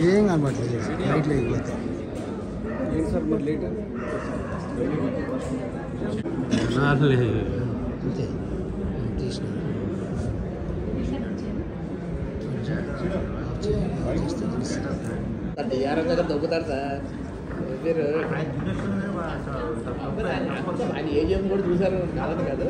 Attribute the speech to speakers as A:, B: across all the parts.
A: ఏం కనబడలేదు లైట్ లేకపోతే
B: సార్ మరి లేట్
A: అంతే తీసిన
C: డిఆర్ఎం దగ్గర దొక్కుతారు సార్ మీరు ఆయన ఏజిఎం కూడా చూసారు కాదని కాదు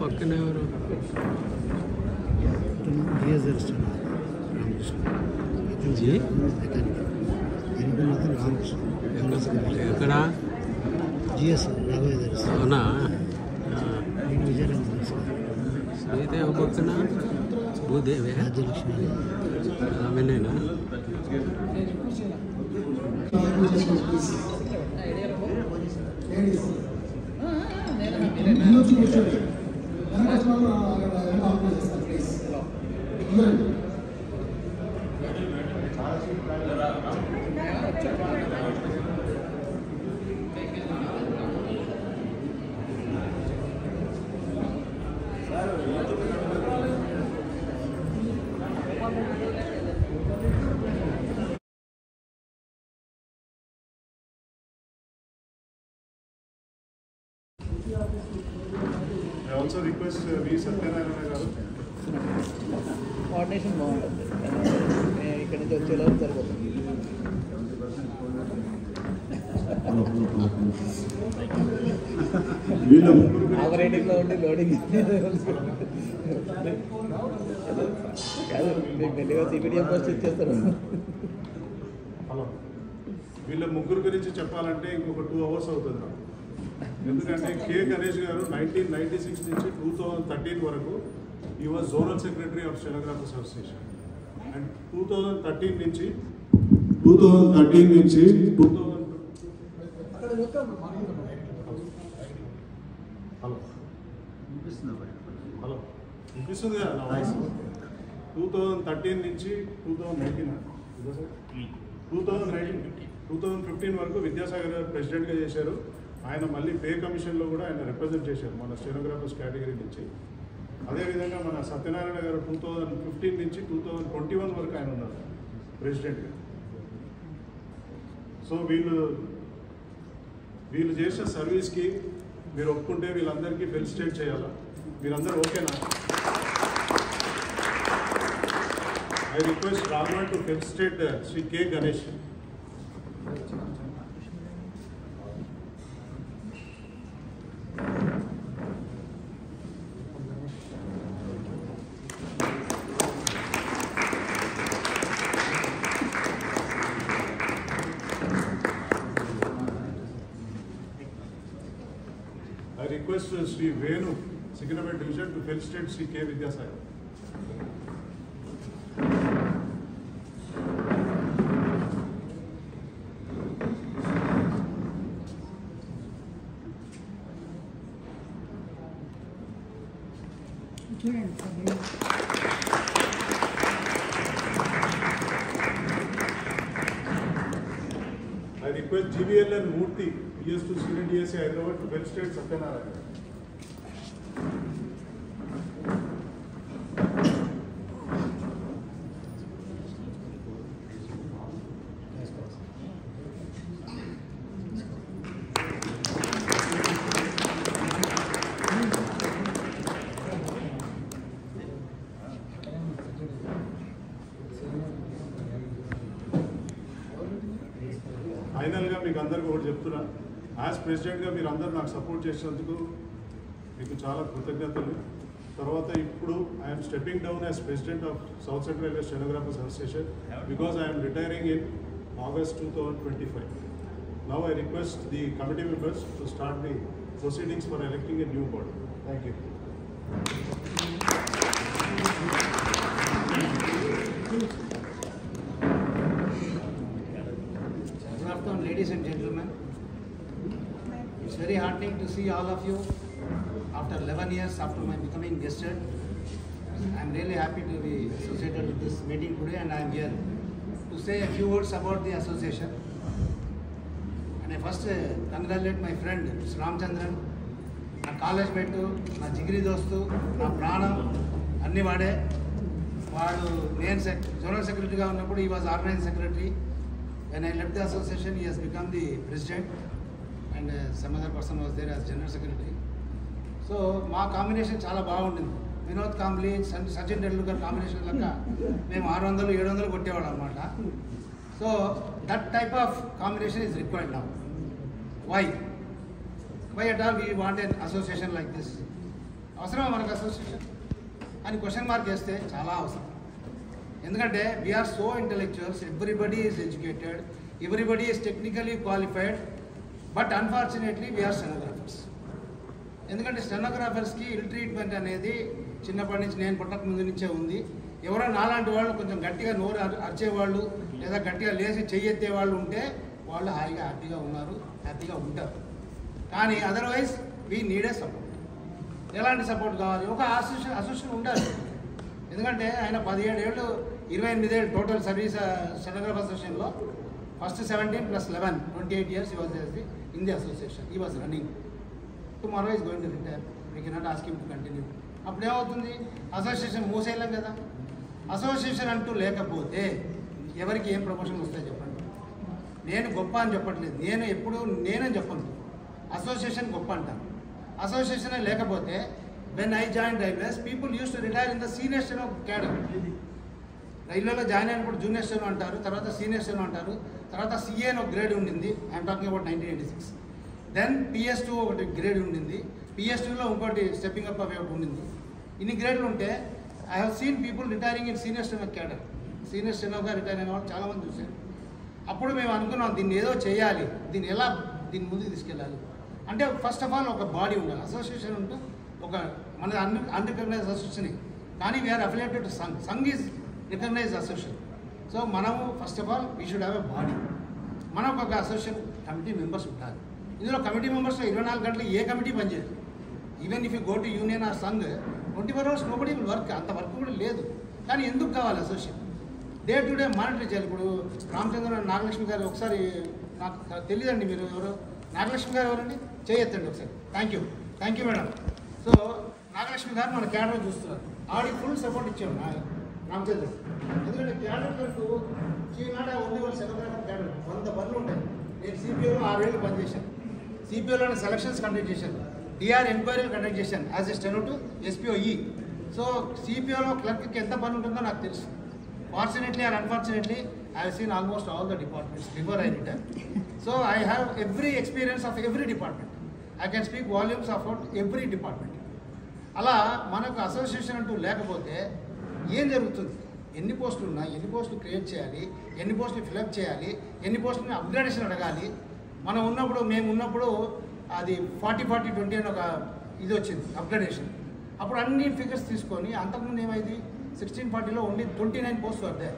B: పక్కనే ఎవరు ఎక్కడ
A: జిఎస్ రాఘవేంద్ర
B: అవునా
A: విజయరామ
B: సీతే ఒక పక్కన భూదేవి
A: రాజ్యలక్ష్మి
B: ఆమెనేనా
D: I also request V. Satyanarayana garu.
C: Coordination బాగుంటుంది ఇక్కడి నుంచి వచ్చేలోపు సరిపోతుంది ఆపరేటింగ్లో ఉండి లోడింగ్ కాదు మీకు మెల్లిగా సిబిడిఎం పోస్ట్ ఇచ్చేస్తారు.
D: వీళ్ళ ముగ్గురు గురించి చెప్పాలంటే ఇంకొక 2 hours అవుతుంది నాకు. ఎందుకంటే కే గణేష్ గారు 1996 నుంచి 2013 వరకు ఈ was zonal secretary of stenographers association and 2013 నుంచి 2000 హలో వినిపిస్తుంది కదా నా వాయిస్ 2013 నుంచి 2015 వరకు విద్యాసాగర్ గారు ప్రెసిడెంట్గా చేశారు. ఆయన మళ్ళీ పే కమిషన్లో కూడా ఆయన రిప్రజెంట్ చేశారు మన స్టెనోగ్రాఫర్స్ కేటగిరీ నుంచి. అదేవిధంగా మన సత్యనారాయణ గారు 2015 నుంచి 2021 వరకు ఆయన ఉన్నారు ప్రెసిడెంట్గా. సో వీళ్ళు చేసిన సర్వీస్కి మీరు ఒప్పుకుంటే వీళ్ళందరికీ ఫెలిసిటేట్ చేయాలా? మీరందరూ ఓకేనా? I request Raman to felicitate Sri K Ganesh. I request Sri Venu, Secretariat Division, to felicitate Sri K. Vidyasagar. I request GVLN Murthy, PS2 Senior DSA Hyderabad, to felicitate Satyanarayana. ఫైనల్గా మీకు అందరికీ ఒకటి చెప్తున్నా, యాజ్ ప్రెసిడెంట్గా మీరు అందరూ నాకు సపోర్ట్ చేసినందుకు మీకు చాలా కృతజ్ఞతలు. తర్వాత ఇప్పుడు I'm stepping down as president of south central railway stenographers association because I'm retiring in August 2025. Now I request the committee members to start the proceedings for electing a new board. Thank you.
E: Good afternoon, ladies and gentlemen. It's very heartening to see all of you after 11 years after my becoming guested. I'm really happy to be associated with this meeting today, and I'm here to say a few words about the association. And I first congratulate my friend Ramchandran. నా college పెట్టు, నా జిగిరి దోస్తు, నా ప్రాణం అన్నీ వాడే. వాడు నేను జనరల్ సెక్రటరీగా ఉన్నప్పుడు ఈ was organising secretary. When I left the association he has become the president and some other person was there as general secretary. So మా కాంబినేషన్ చాలా బాగుంటుంది. వినోద్ కాంబ్లీ, సచిన్ టెండూల్కర్ కాంబినేషన్ లెక్క మేము 600-700 కొట్టేవాడు అనమాట. So that type of combination is required now. Why at all we want an association like this? అవసరమా మనకు association అని క్వశ్చన్ మార్క్ వేస్తే చాలా అవసరం. ఎందుకంటే we are so intellectuals, everybody is educated, everybody is technically qualified, but unfortunately we are stenographers. ఎందుకంటే స్టెనోగ్రాఫర్స్కి ఇల్ treatment అనేది చిన్నప్పటి నుంచి, నేను పుట్టక ముందు నుంచే ఉంది. ఎవరో నాలాంటి వాళ్ళు కొంచెం గట్టిగా నోరు అరిచేవాళ్ళు లేదా గట్టిగా లేచి చెయ్యెత్తే వాళ్ళు ఉంటే వాళ్ళు హాయిగా హ్యాపీగా ఉన్నారు, హ్యాపీగా ఉంటారు. కానీ అదర్వైజ్ వీ నీడే సపోర్ట్. ఎలాంటి సపోర్ట్ కావాలి? ఒక అసోసియేషన్ ఉండాలి. ఎందుకంటే ఆయన 17 ఏళ్ళు 28 ఏళ్ళు టోటల్ సర్వీస్ స్టెనోగ్రాఫర్ అసోసియేషన్లో. First 17 + 11 28 years he was in the association. He was running. Tomorrow is going to retire. We cannot ask him to continue. అప్పుడు ఏమవుతుంది? అసోసియేషన్ మూసేయలేం కదా. అసోసియేషన్ అంటూ లేకపోతే ఎవరికి ఏం ప్రమోషన్ వస్తాయి చెప్పండి. నేను గొప్ప అని చెప్పట్లేదు, నేను ఎప్పుడు నేనని చెప్పను. అసోసియేషన్ గొప్ప అంటాను. అసోసియేషన్ లేకపోతే when I join railways people use to retire in the senior steno cadre. రైల్వేలో జాయిన్ అయినప్పుడు జూనియర్ స్టెనో అంటారు, తర్వాత సీనియర్ స్టెనో అంటారు, తర్వాత సిఏ అని ఒక గ్రేడ్ ఉండింది. I'm talking about 1986. Then PS2 ఒకటి గ్రేడ్ ఉండింది. PS2లో ఇంకోటి స్టెప్పింగ్ అప్ అవి ఒకటి ఉండింది. ఇన్ని గ్రేడ్లు ఉంటే I have seen people retiring in senior steno cadre. Senior స్టెనోగా రిటైర్ అయిన వాళ్ళు చాలామంది చూశారు. అప్పుడు మేము అనుకున్నాం దీన్ని ఏదో చేయాలి, దీన్ని ముందుకు తీసుకెళ్ళాలి. అంటే ఫస్ట్ ఆఫ్ ఆల్ ఒక బాడీ ఉండాలి. అసోసియేషన్ ఉంటూ ఒక మన అన్రికగ్నైజ్ అసోసియేషన్, కానీ we're affiliated to Sangh. Sangh is recognised association. So మనము first of all we should have a body. మనకు ఒక అసోసియేషన్ కమిటీ మెంబర్స్ ఉంటారు. ఇందులో కమిటీ మెంబర్స్లో 24 గంటలు ఏ కమిటీ పనిచేయదు. Even if you go to union or సంఘ్ 24 hours నోబడీ విల్ వర్క్. అంత వర్క్ కూడా లేదు. కానీ ఎందుకు కావాలి association? Day to day monitor చేయాలి. ఇప్పుడు రామచంద్ర నాగలక్ష్మి గారు, ఒకసారి నాకు తెలియదండి మీరు ఎవరు, నాగలక్ష్మి గారు ఎవరండి? చేయొద్దండి ఒకసారి. Thank you madam. So Nagalakshmi గారు మన క్యాడర్ చూస్తున్నారు. ఆవిడ ఫుల్ సపోర్ట్ ఇచ్చాము రామచంద్ర. ఎందుకంటే క్యాడర్ వరకు చీనాడ ఓన్లీ వాళ్ళు సెలబ్రేషన్ క్యాడర్ 100 పనులు ఉంటాయి. నేను సిపిఓలో 6 ఏళ్ళు పనిచేశాను. సిపిఓలోనే సెలక్షన్స్ కండక్ట్ చేశాను, డిఆర్ ఎంక్వైరీలు కండక్ట్ చేశాను as a steno to SPOE. So సిపిఓలో క్లర్క్కి ఎంత పని ఉంటుందో నాకు తెలుసు. Fortunately or unfortunately, I have seen almost all the departments before I retire. So I have every experience of every department. I can speak volumes about every department. అలా మనకు association అంటూ లేకపోతే ఏం జరుగుతుంది? ఎన్ని పోస్టులు ఉన్నాయి, ఎన్ని పోస్టులు క్రియేట్ చేయాలి, ఎన్ని పోస్టులు ఫిలప్ చేయాలి, ఎన్ని పోస్టులు అప్గ్రేడేషన్ అడగాలి. మేము ఉన్నప్పుడు అది 40-40-20 అని ఒక ఇది వచ్చింది అప్గ్రేడేషన్. అప్పుడు అన్ని ఫిగర్స్ తీసుకొని, అంతకుముందు ఏమైంది 1640లో only 29 post were there.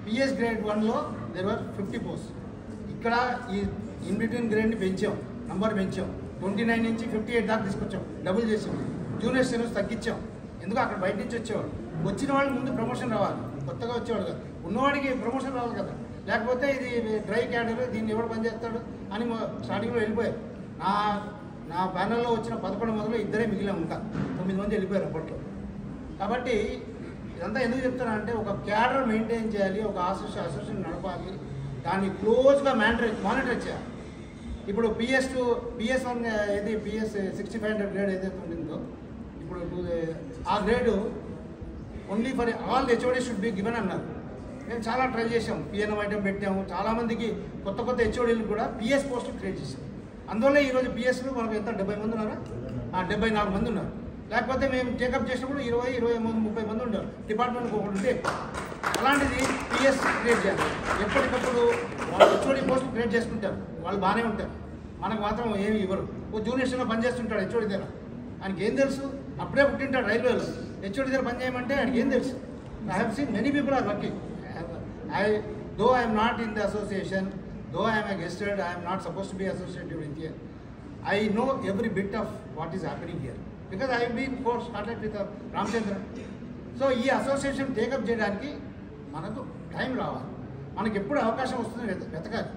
E: PS grade 1లో దేర్ వర్ 50 పోస్ట్. ఇక్కడ ఈ ఇన్ బిట్వీన్ గ్రేడ్ని పెంచాం, నంబర్ పెంచాం. 29 నుంచి 58 దాకా తీసుకొచ్చాం, డబుల్ చేసాం. జూనియర్ స్టెనోస్ తగ్గించాం. ఎందుకు? అక్కడ బయట నుంచి వచ్చేవాడు. వచ్చిన వాళ్ళకి ముందు ప్రమోషన్ రావాలి, కొత్తగా వచ్చేవాడు కదా. ఉన్నవాడికి ప్రమోషన్ రావాలి కదా, లేకపోతే ఇది డ్రై క్యాడర్, దీన్ని ఎవడు పనిచేస్తాడు అని స్టార్టింగ్లో వెళ్ళిపోయారు. నా ప్యానల్లో వచ్చిన 11 మందిలో 2 మిగిలిన ఉంటారు, 9 మంది వెళ్ళిపోయారు అప్పట్లో. కాబట్టి ఇదంతా ఎందుకు చెప్తానంటే ఒక క్యాడర్ మెయింటైన్ చేయాలి, ఒక అసోసియేషన్ నడపాలి, దాన్ని క్లోజ్గా మానిటర్ చేయాలి. ఇప్పుడు PS1 ఏది PS 6500 గ్రేడ్ ఏదైతే ఉండిందో, ఇప్పుడు ఆ grade only for all HOD should be given అన్నారు. మేము చాలా ట్రై చేసాం, PNM ఐటమ్ పెట్టాము. చాలామందికి కొత్త HODలు కూడా PS పోస్టులు క్రియేట్ చేసాం. అందువల్ల ఈరోజు PSలు మనకు ఎంత 70 మంది ఉన్నారా? 74 మంది ఉన్నారు. లేకపోతే మేము టేకప్ చేసినప్పుడు 20, 30 మంది ఉంటారు. డిపార్ట్మెంట్కి ఒకటి ఉంటే అలాంటిది PS క్రియేట్ చేయాలి. ఎప్పటికప్పుడు వాళ్ళు HOD పోస్టులు క్రియేట్ చేసుకుంటారు, వాళ్ళు బాగానే ఉంటారు. మనకు మాత్రం ఏమి ఇవ్వరు. ఓ జూనియర్ స్టెనో పనిచేస్తుంటాడు HOD దగ్గర, ఆయనకి ఏం తెలుసు? అప్పుడే పుట్టింటాడు రైల్వేలో, HOD దగ్గర పని చేయమంటే ఆయనకి ఏం తెలుసు? I have seen many people are working. Though I am not in the association, though I am a guested, I am not supposed to be associated with here. I know every bit of what is happening here because I have been started with Ramchandran. So ఈ association take up చేయడానికి మనకు time రావాలి. మనకి ఎప్పుడు అవకాశం వస్తుందో వెతకాలి,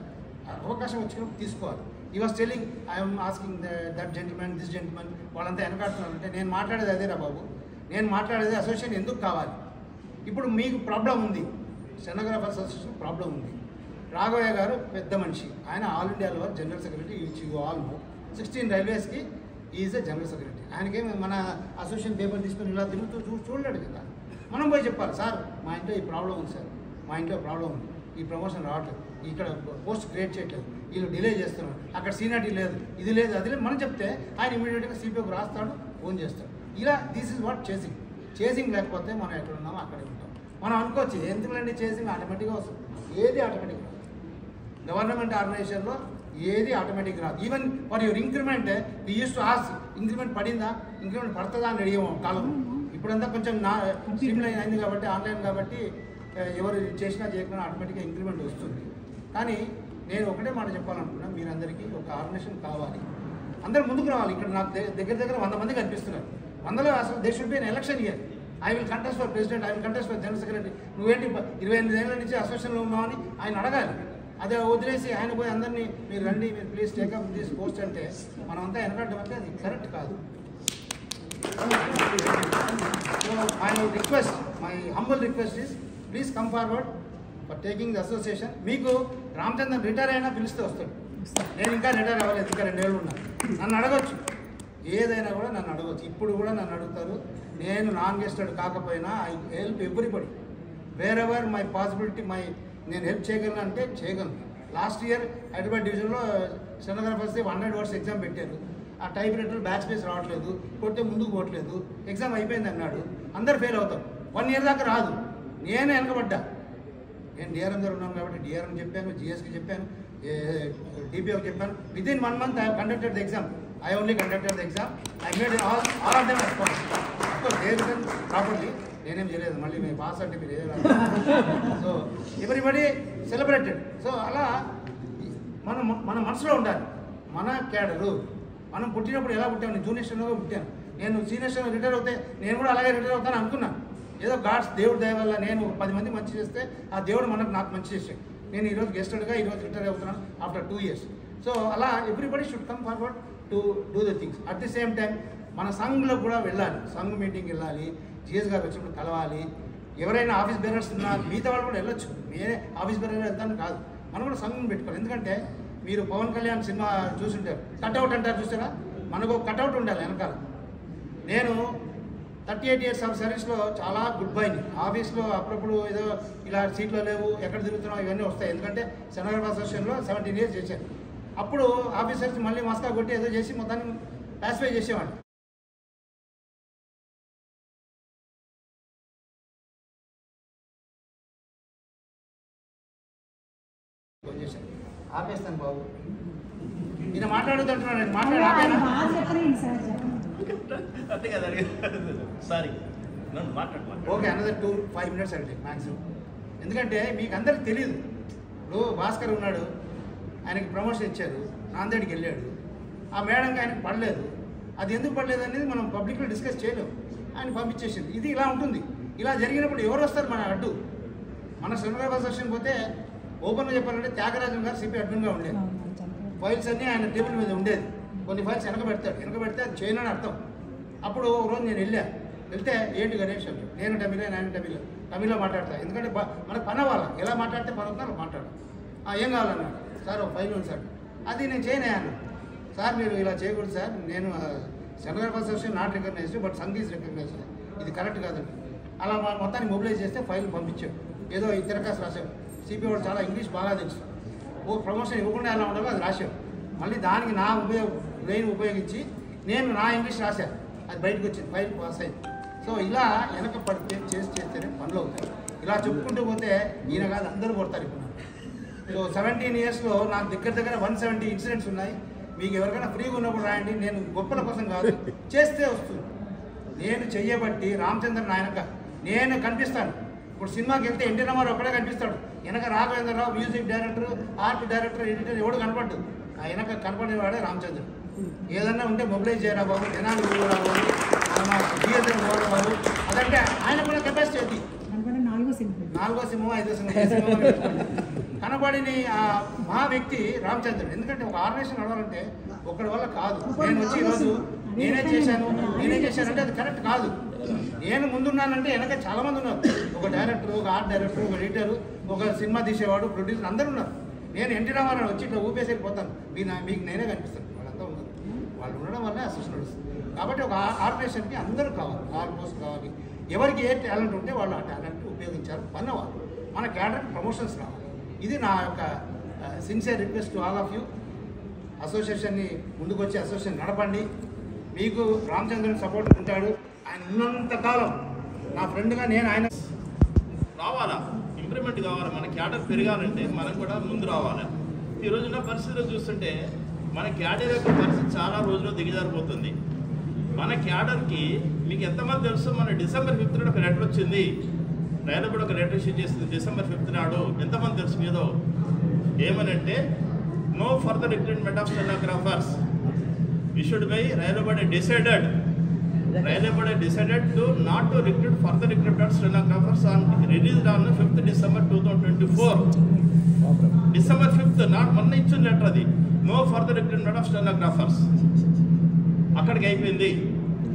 E: అవకాశం వచ్చినప్పుడు తీసుకోవాలి. He was telling I'm asking that gentlemen this gentlemen వాళ్ళంతా వెనకాడుతున్నారంటే నేను మాట్లాడేది అదేరా బాబు, నేను మాట్లాడేది అసోసియేషన్ ఎందుకు కావాలి. ఇప్పుడు మీకు ప్రాబ్లం ఉంది, స్టెనోగ్రాఫర్స్ అసోసియేషన్ ప్రాబ్లం ఉంది. రాఘవయ్య గారు పెద్ద మనిషి, ఆయన all India level general secretary, which you all know. 16 రైల్వేస్కి ఈజ్ ఎ జనరల్ సెక్రటరీ. ఆయనకేమి మన అసోసియేషన్ పేపర్ తీసుకుని ఇలా తిరుగుతూ చూడలేడు కదా. మనం పోయి చెప్పాలి, సార్ మా ఇంట్లో ఈ ప్రాబ్లం ఉంది సార్, మా ఇంట్లో ప్రాబ్లం ఉంది, ఈ ప్రమోషన్ రావట్లేదు, ఇక్కడ పోస్ట్ క్రియేట్ చేయట్లేదు, వీళ్ళు డిలే చేస్తున్నారు, అక్కడ సీనియారిటీ లేదు, ఇది లేదు అది లేదు మనం చెప్తే ఆయన ఇమీడియట్గా సిపిఓకి రాస్తాడు, ఫోన్ చేస్తాడు. ఇలా దిస్ ఇస్ వాట్ చేసింగ్ లేకపోతే మనం ఎక్కడ ఉన్నామో అక్కడే ఉంటాం. మనం అనుకోవచ్చు ఎందుకంటే చేసింగ్ ఆటోమేటిక్గా వస్తుంది, ఏది ఆటోమేటిక్ రాదు. గవర్నమెంట్ ఆర్గనైజేషన్లో ఏది ఆటోమేటిక్ రాదు. Even for your increment we use to ask increment పడిందా, ఇంక్రిమెంట్ పడుతుందా అని అడిగేమో కాలం. ఇప్పుడంతా కొంచెం స్ట్రీమ్లైన్ అయింది కాబట్టి, ఆన్లైన్ కాబట్టి ఎవరు చేసినా చేయకుండా ఆటోమేటిక్గా ఇంక్రిమెంట్ వస్తుంది. కానీ నేను ఒకటే మాట చెప్పాలనుకున్నాను, మీరందరికీ ఒక ఆర్గనైజేషన్ కావాలి, అందరూ ముందుకు రావాలి. ఇక్కడ నాకు దగ్గర 100 మంది కనిపిస్తున్నారు. 100లో అసలు they should be an election year. I will contest for president, I will contest for general secretary. నువ్వేంటి 28 ఏళ్ళ నుంచి అసోసియేషన్లో ఉన్నావని ఆయన అడగాలి. అదే వదిలేసి ఆయన పోయి అందరినీ మీరు రండి, మీరు ప్లీజ్ టేకప్ దిస్ పోస్ట్ అంటే మనమంతా వెనకడం అంటే అది కరెక్ట్ కాదు. So my request, my humble request is please come forward for taking the association. మీకు రామచంద్రన్ రిటైర్ అయినా పిలిస్తే వస్తాడు, నేను ఇంకా రిటైర్ అవ్వలేదు, ఇంకా 2 ఏళ్ళు ఉన్నాను. నన్ను అడగొచ్చు, ఏదైనా కూడా నన్ను అడగవచ్చు, ఇప్పుడు కూడా నన్ను అడుగుతారు. నేను నాన్ గెస్టెడ్ కాకపోయినా I help everybody wear ever my possibility, నేను హెల్ప్ చేయగలను అంటే చేయగలను. లాస్ట్ ఇయర్ హైదరాబాద్ డివిజన్లో స్టెనోగ్రాఫర్స్ 100 వర్డ్స్ ఎగ్జామ్ పెట్టారు. ఆ టైప్ రైటర్ బ్యాక్ స్పేస్ రావట్లేదు, కొట్టే ముందుకు పోవట్లేదు, ఎగ్జామ్ అయిపోయింది అన్నాడు. అందరు ఫెయిల్ అవుతారు, 1 ఇయర్ దాకా రాదు. నేను వెనకబడ్డా, నేను డిఆర్ఎం దగ్గర ఉన్నాను కాబట్టి డిఆర్ఎం చెప్పాను, జిఎస్కి చెప్పాను, డిపిఓకి చెప్పాను. Within 1 month I have conducted the exam. I only conducted the exam. I made all of them responsible. Of course, they written properly. నేనేం చేయలేదు, మళ్ళీ మేము పాస్ అంటే మీరు ఏదో. So everybody celebrated. సో అలా మన మనసులో ఉండాలి, మన క్యాడరు. మనం పుట్టినప్పుడు ఎలా పుట్టాను, నేను జూనియర్ స్టేషన్లో పుట్టాను, నేను సీనియర్ స్టేషన్ రిటైర్ అవుతే నేను కూడా అలాగే రిటైర్ అవుతాను అనుకున్నాను. ఏదో గాడ్స్ దేవుడి దయ వల్ల నేను 10 మంది మంచి చేస్తే ఆ దేవుడు నాకు మంచి చేశాడు. నేను ఈరోజు గెస్టెడ్గా ఈరోజు రిటైర్ అవుతున్నాను ఆఫ్టర్ 2 years. సో అలా everybody should come forward to do the things. At the same time మన సంఘంలో కూడా వెళ్ళాలి, సంఘ్ మీటింగ్ వెళ్ళాలి, జిఎస్ గారు వచ్చినప్పుడు కలవాలి. ఎవరైనా ఆఫీస్ బేరర్స్ ఉన్నా మిగతా వాళ్ళు కూడా వెళ్ళొచ్చు, నేనే ఆఫీస్ బేరర్ వెళ్తాను కాదు, మనం కూడా సంఘం పెట్టుకోవాలి. ఎందుకంటే మీరు పవన్ కళ్యాణ్ సినిమా చూసుంటారు, కట్అవుట్ అంటారు చూసారా, మనకు కట్అవుట్ ఉండాలి వెనకాల. నేను 38 years ఆఫ్ సర్వీస్లో చాలా గుడ్ బైని. ఆఫీస్లో అప్పుడప్పుడు ఏదో ఇలా సీట్లో లేవు, ఎక్కడ తిరుగుతున్నావు ఇవన్నీ వస్తాయి. ఎందుకంటే స్టెనోగ్రాఫర్ అసోసియేషన్లో 17 years చేశాను. అప్పుడు ఆఫీసర్స్ మళ్ళీ మస్కా కొట్టి ఏదో చేసి మొత్తాన్ని పాసిఫై చేసేవాడు. ఆపేస్తాను బాబు, ఈయన మాట్లాడుతుంటున్నాను, నేను మాట్లాడాను. ఓకే, అనదర్ 2-5 minutes అంటే మ్యాక్సిమం. ఎందుకంటే మీకు అందరికి తెలియదు. ఇప్పుడు భాస్కర్ ఉన్నాడు, ఆయనకి ప్రమోషన్ ఇచ్చారు, నాందేడికి వెళ్ళాడు, ఆ మేడంకి ఆయనకు పడలేదు. అది ఎందుకు పడలేదు అనేది మనం పబ్లిక్లో డిస్కస్ చేయలేము, ఆయన పంపించేసింది. ఇది ఇలా ఉంటుంది. ఇలా జరిగినప్పుడు ఎవరు వస్తారు మన అడ్డు? మన స్టెనోగ్రాఫర్ అసోసియేషన్ పోతే ఓపెన్గా చెప్పాలంటే త్యాగరాజన్ గారు సిపి అడ్మిన్గా ఉండేది. ఫైల్స్ అన్నీ ఆయన టేబుల్ మీద ఉండేది. కొన్ని ఫైల్స్ వెనకబెడితే అది చేయను అని అర్థం. అప్పుడు రోజు నేను వెళ్తే ఏంటి గణేష్ అంటే, నేను తమిళ్లో మాట్లాడతాను. ఎందుకంటే మనకు పని అవ్వాలి, ఎలా మాట్లాడితే పని అవుతుందో అలా మాట్లాడాలి. ఏం కావాలన్నాడు, సార్ ఒక ఫైల్ ఉంది సార్, అది నేను చేయను. సార్ మీరు ఇలా చేయకూడదు సార్, నేను stenographer association not recognised but Sangh is recognised, ఇది కరెక్ట్ కాదండి. అలా మొత్తాన్ని మొబిలైజ్ చేస్తే ఫైల్ పంపించాడు. ఏదో ఈ తిరకాసు రాశాడు. సిపి వాడు చాలా ఇంగ్లీష్ బాగా తెలుసు, ప్రమోషన్ ఇవ్వకుండా ఎలా ఉండాలో అది రాశాడు. మళ్ళీ దానికి నా బ్రెయిన్ ఉపయోగించి నేను నా ఇంగ్లీష్ రాశాను, అది బయటకు వచ్చింది, ఫైల్ పాస్ అయింది. సో ఇలా వెనక పడితే చేస్తేనే పనులు అవుతాయి. ఇలా చెప్పుకుంటూ పోతే ఈయన కాదు అందరూ కొడతారు. ఇప్పుడు సో 17 yearsలో నాకు దగ్గర 170 ఇన్సిడెంట్స్ ఉన్నాయి. మీకు ఎవరికైనా ఫ్రీగా ఉన్నప్పుడు రాయండి, నేను గొప్పల కోసం కాదు, చేస్తే వస్తుంది. నేను చెయ్యబట్టి రామచంద్రన్ ఆయనక నేను కనిపిస్తాను. ఇప్పుడు సినిమాకి వెళ్తే ఎన్టీ రామారావు ఒక్కడే కనిపిస్తాడు, వెనక Raghavendra Rao music director, art director, editor ఎవడు కనపడ్డు, ఆ వెనక కనపడేవాడే రామచంద్రన్. ఏదన్నా ఉంటే మొబిలైజ్ చేయరా బాబు, జనాలు బాబు, బాబు, అదంటే ఆయన కూడా కెపాసిటీ. 4వ సినిమా 5వ సినిమా వెనుకబడిన మహా వ్యక్తి రామచంద్రుడు. ఎందుకంటే ఒక ఆర్గనైజేషన్ నడవాలంటే ఒకరి వల్ల కాదు. నేను వచ్చి ఈరోజు నేనే చేశానంటే అది కరెక్ట్ కాదు. నేను ముందున్నానంటే వెనక చాలామంది ఉన్నారు. ఒక డైరెక్టర్, ఒక ఆర్ట్ డైరెక్టర్, ఒక ఎడిటర్, ఒక సినిమా తీసేవాడు, ప్రొడ్యూసర్ అందరూ ఉన్నారు. నేను ఎన్టీ రామారావు వచ్చి ఇట్లా ఊపేసి వెళ్ళిపోతాను, మీకు నేనే కనిపిస్తాను. వాళ్ళంతా ఉన్నారు. వాళ్ళు ఉండడం వల్ల అసోసియేషన్ నడుస్తుంది. కాబట్టి ఒక ఆర్గనైజేషన్కి అందరూ కావాలి, ఆల్ పోస్ట్ కావాలి. ఎవరికి ఏ టాలెంట్ ఉంటే వాళ్ళు ఆ టాలెంట్ ఉపయోగించాలి, పన్నవాళ్ళు. మన క్యాడర్కి ప్రమోషన్స్ రావాలి. ఇది నా యొక్క sincere request to all of you. అసోసియేషన్ని ముందుకు వచ్చి అసోసియేషన్ నడపండి. మీకు రామచంద్రుని సపోర్ట్ ఉంటాడు. ఆయన ఉన్నంతకాలం నా ఫ్రెండ్గా నేను ఆయన
F: రావాలా, ఇంప్రూవ్మెంట్ కావాలి. మన క్యాడర్ పెరగాలంటే మనం కూడా ముందు రావాలి. ఈ రోజున పరిస్థితులు చూస్తుంటే మన క్యాడర్ యొక్క పరిస్థితి చాలా రోజులు దిగజారిపోతుంది. మన క్యాడర్కి మీకు ఎంతమంది తెలుసు, మన డిసెంబర్ 5th నాడు ఒక లెటర్ వచ్చింది. రైల్వే ఒక లెటర్ ఇష్యూ చేసింది డిసెంబర్ 5th నాడు. ఎంతమంది తెలుసు మీదో? ఏమనంటే no further recruitment of stenographers issued by Railway decided to not to recruit further recruitment stenographers on released on 5th December 2024. December 5th not మొన్న ఇచ్చిన లెటర్ అది. No further recruitment of stenographers అక్కడికి అయిపోయింది.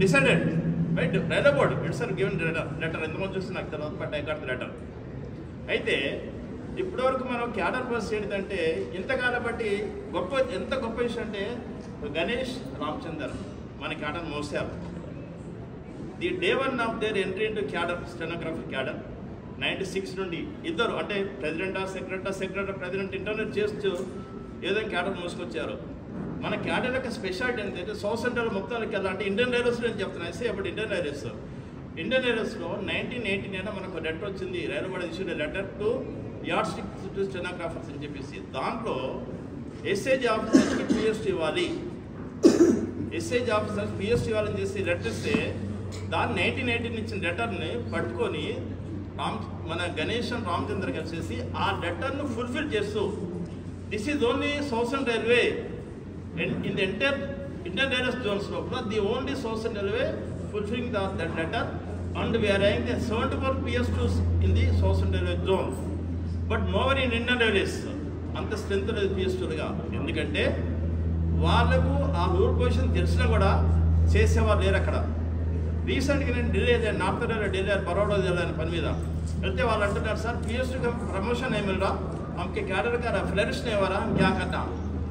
F: Decided right railway board it's are given letter. ఎంతమంది చూస్తే నాకు తెలియదు, but I got the letter. అయితే ఇప్పటివరకు మనం క్యాడర్ బస్ ఏంటంటే ఇంతకాలం బట్టి ఎంత గొప్ప విషయం అంటే గణేష్ రామచందర్ మన క్యాడర్ మోసారు. The day 1 of their entry into cadre, stenography cadre 96 నుండి ఇద్దరు అంటే ప్రెసిడెంట్ ప్రెసిడెంట్ ఇంటర్నెట్ చేస్తూ ఏదో క్యాడర్ మోసుకొచ్చారు. మన క్యాడర్ యొక్క స్పెషాలిటీ ఏంటంటే సౌత్ సెంట్రల్ మొత్తానికి వెళ్ళాలంటే ఇండియన్ రైల్వేస్లో నేను చెప్తున్నాను. ఎస్ఏ అప్పుడు ఇండియన్ రైల్వేస్లో 1989 మనకు లెటర్ వచ్చింది. Railway issued letter to yard stick to stenographers అని చెప్పేసి. దాంట్లో ఎస్ఏజీ ఆఫీసర్స్కి పిఎస్టీ ఇవ్వాలి, ఎస్ఏజీ ఆఫీసర్స్ పిఎస్టీ ఇవ్వాలని చేసి లెటర్ ఇస్తే దాన్ని 1918 ఇచ్చిన లెటర్ని పట్టుకొని మన గణేష్ రామచంద్ర కలిసేసి ఆ లెటర్ను ఫుల్ఫిల్ చేస్తూ this is only southern railway in the entire Indian railways zones లోపల the only southern railway fulfilling that letter and we are having the 74 PS2s in the southern railway zone. But moreover in Indian railways అంత strength లేదు పిఎస్టూలుగా. ఎందుకంటే వాళ్ళకు ఆ rule position తెలిసినా కూడా చేసేవారు లేరు అక్కడ. రీసెంట్గా నేను ఢిల్లీ నార్త్ ఢిల్లీ బరోడా వెళ్ళాను పని మీద వెళ్తే వాళ్ళు అంటున్నారు, సార్ పిఎస్టూ प्रमोशन नहीं मिल रहा, हमके कैडर का फ्लरिश नहीं हो रहा, हम क्या करना?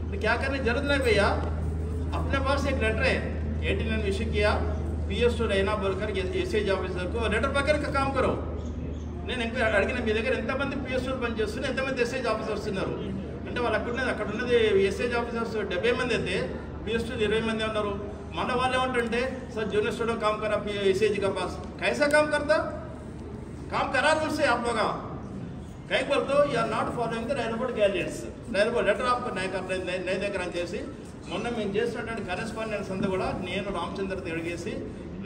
F: तो क्या करने जरूरत नहीं भैया, अपने पास एक लेटर है 89 इशू किया పిఎస్టూ रहना बोलकर एसएज ऑफिसर को लेटर पकड़ का काम करो. నేను ఎంక్వైరీ అడిగిన మీ దగ్గర ఎంతమంది పిఎస్టూలు పనిచేస్తున్నారు, ఎంతమంది ఎస్ఏజ్ ఆఫీసర్స్ ఉన్నారు అంటే వాళ్ళు అక్కడ ఉన్నది ఎస్ఏజ్ ఆఫీసర్స్ 70 మంది అయితే పిఎస్టూలు 20 మంది ఉన్నారు. మన వాళ్ళు ఏమంటుంటే సార్ जूनियर स्टूडेंट काम करा एसएज का पास कैसा काम करता, काम करा उनसे आप लोग कई बोल तो you are not following the railway board guidelines, railway board letter of నై దగ్గర అని చేసి మొన్న మేము చేసినటువంటి కరెస్పాండెన్స్ అంతా కూడా నేను రామచంద్రతో అడిగేసి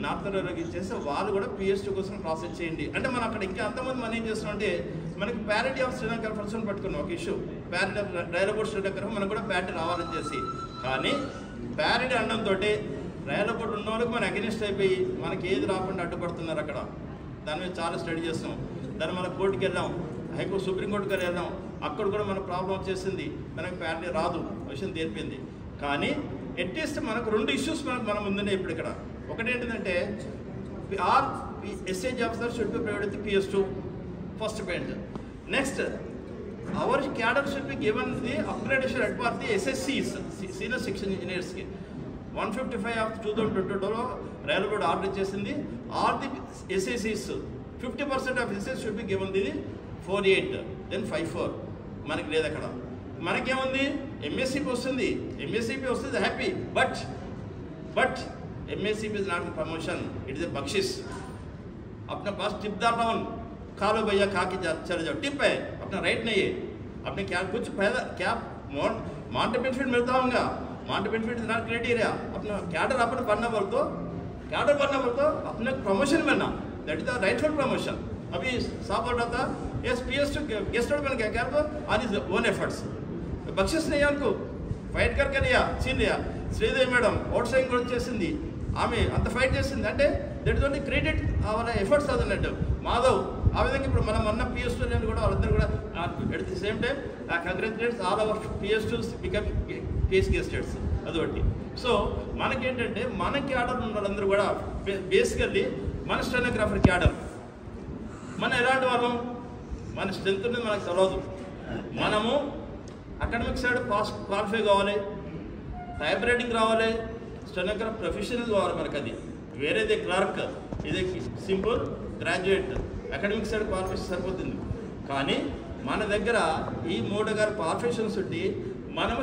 F: నార్త్ రైల్వేకి ఇచ్చేసి వాళ్ళు కూడా పిఎస్టూ కోసం ప్రాసెస్ చేయండి అంటే మనం అక్కడ ఇంకా అంతమంది మనం ఏం చేస్తున్నాం అంటే మనకి ప్యారిటీ ఆఫ్ స్టెనోగ్రాఫర్స్ పట్టుకున్నాం ఒక issue. Parity of railway board stenographer మనకు కూడా ప్యారిటీ రావాలని చేసి, కానీ ప్యారిటీ అనడంతో రైల్వే బోర్డు ఉన్న వాళ్ళకి మనం అగెనిస్ట్ అయిపోయి మనకి ఏది రాకుండా అడ్డుపడుతున్నారు అక్కడ. దాని మీద చాలా స్టడీ చేస్తాం. దాన్ని మన కోర్టుకి వెళ్ళాం, హైకోర్టు సుప్రీంకోర్టుకి వెళ్ళాం, అక్కడ కూడా మన ప్రాబ్లం వచ్చేసింది, మనకి ప్యారిటీ రాదు విషయం తెలిపింది. కానీ అట్లీస్ట్ మనకు 2 ఇష్యూస్ మన ముందునే ఇప్పుడు ఇక్కడ. ఒకటి ఏంటంటే or SAG officer should be provided the PS2 first point. Next our cadre should be given the upgradation at par the SSCs senior section ఇంజనీర్స్కి 155 ఆఫ్ 2022లో రైల్వే బోర్డు ఆర్డర్ చేసింది. Or the SSCs 50% of SSCs should be given the 48 then 54. మనకి లేదు అక్కడ. మనకేముంది MSCP వస్తుంది, MSCP వస్తుంది happy, but MSCP is not a promotion, it is a बख्शिश. अपने पास टिपदार राउन खा लो भैया, खा के चले जाओ, टिप है, अपना राइट नहीं है. अपने क्या कुछ फायदा क्या माउंट बेनिफिट मिलता होगा, mount benefit is not criteria. अपना कैडर अपन पढ़ना बोल तो अपने प्रमोशन मिलना, that is the rightful promotion. अभी साहब बोल रहा था यस PS2 गेस्ट बन गया क्या ऑन हिज ओन एफर्ट्स, बख्शिश नहीं है उनको, फाइट करके लिया छीन लिया. శ్రీదేవి మేడం అవుట్ సైడ్ కూడా చేసింది, ఆమె అంత ఫైట్ చేసింది అంటే that is only credit our efforts అదన్నట్టు. మాధవ్ ఆ విధంగా ఇప్పుడు మనం అన్న పిఎస్2 కూడా వాళ్ళందరూ కూడా at the same time congratulates all our PS two become పిఎస్కే స్టేట్స్ అదొకటి. సో మనకేంటంటే మన క్యాడర్ ఉన్న వాళ్ళందరూ కూడా బేసికల్లీ మన స్టెనోగ్రాఫర్ క్యాడర్. మనం ఎలాంటి వాళ్ళం, మన స్ట్రెంత్ అనేది మనకు తెలియదు. మనము అకాడమిక్ సైడ్ క్వాలిఫై కావాలి, టైప్ రైటింగ్ రావాలి, స్టెనోగ్రాఫ్ ప్రొఫెషనల్ కావాలి మనకు. అది వేరేదే క్లర్క్, ఇదే simple graduate, academic side qualification సరిపోతుంది. కానీ మన దగ్గర ఈ 3 క్వాలిఫికేషన్స్ ఉండి మనము